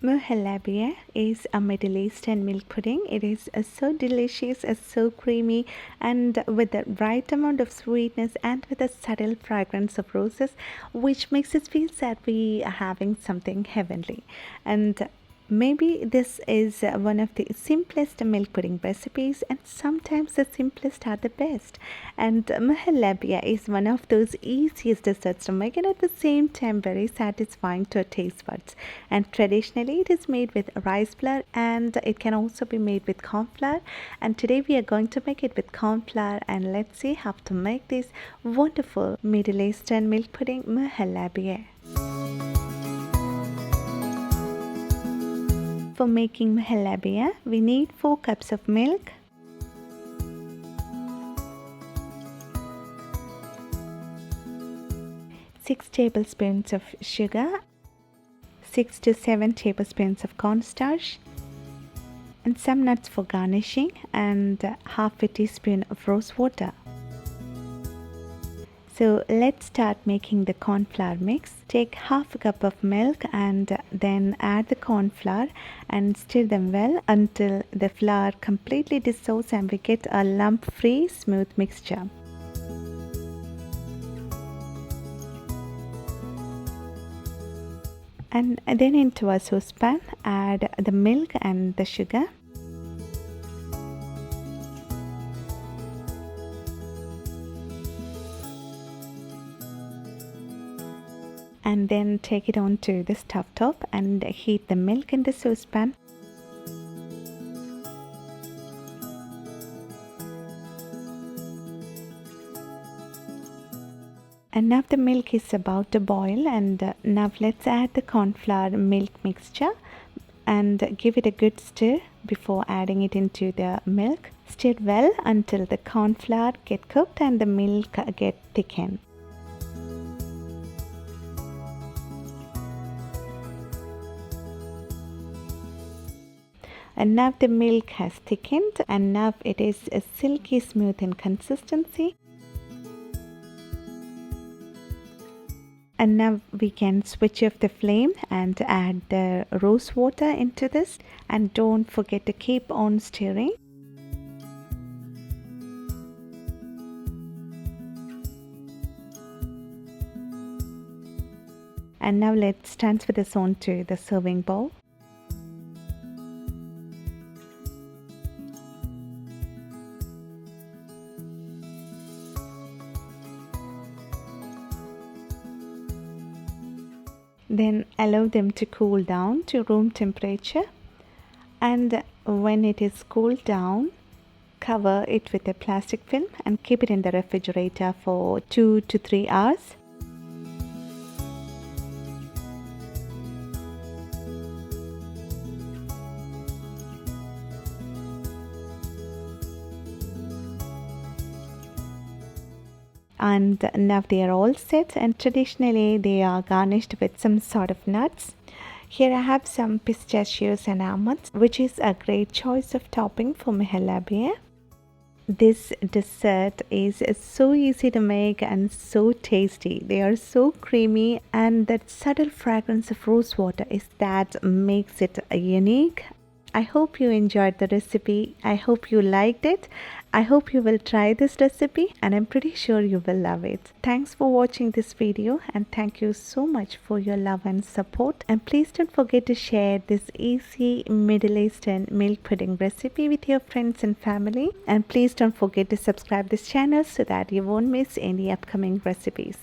Muhallabia is a Middle Eastern milk pudding. It is so delicious, so creamy, and with the right amount of sweetness and with a subtle fragrance of roses, which makes us feel that we are having something heavenly. And maybe this is one of the simplest milk pudding recipes, and sometimes the simplest are the best. And Muhallabia is one of those easiest desserts to make and at the same time very satisfying to our taste buds. And traditionally, it is made with rice flour and it can also be made with corn flour. And today we are going to make it with corn flour, and let's see how to make this wonderful Middle Eastern milk pudding Muhallabia. For making Muhallabia, we need 4 cups of milk, 6 tablespoons of sugar, 6 to 7 tablespoons of cornstarch, and some nuts for garnishing, and half a teaspoon of rose water. So let's start making the corn flour mix. Take half a cup of milk and then add the corn flour and stir them well until the flour completely dissolves and we get a lump-free smooth mixture. And then into a saucepan, add the milk and the sugar. And then take it on to the stove top and heat the milk in the saucepan. And now the milk is about to boil, and now let's add the corn flour milk mixture and give it a good stir before adding it into the milk. Stir well until the corn flour get cooked and the milk get thickened. And now the milk has thickened and now it is a silky smooth in consistency. And now we can switch off the flame and add the rose water into this, and don't forget to keep on stirring. And now let's transfer this on to the serving bowl. Then allow them to cool down to room temperature, and when it is cooled down, cover it with a plastic film and keep it in the refrigerator for 2 to 3 hours. And now they are all set, and traditionally they are garnished with some sort of nuts. Here I have some pistachios and almonds, which is a great choice of topping for Muhallabia. This dessert is so easy to make and so tasty. They are so creamy, and that subtle fragrance of rose water is that makes it unique. I hope you enjoyed the recipe. I hope you liked it. I hope you will try this recipe, and I'm pretty sure you will love it. Thanks for watching this video, and thank you so much for your love and support. And please don't forget to share this easy Middle Eastern milk pudding recipe with your friends and family. And please don't forget to subscribe this channel so that you won't miss any upcoming recipes.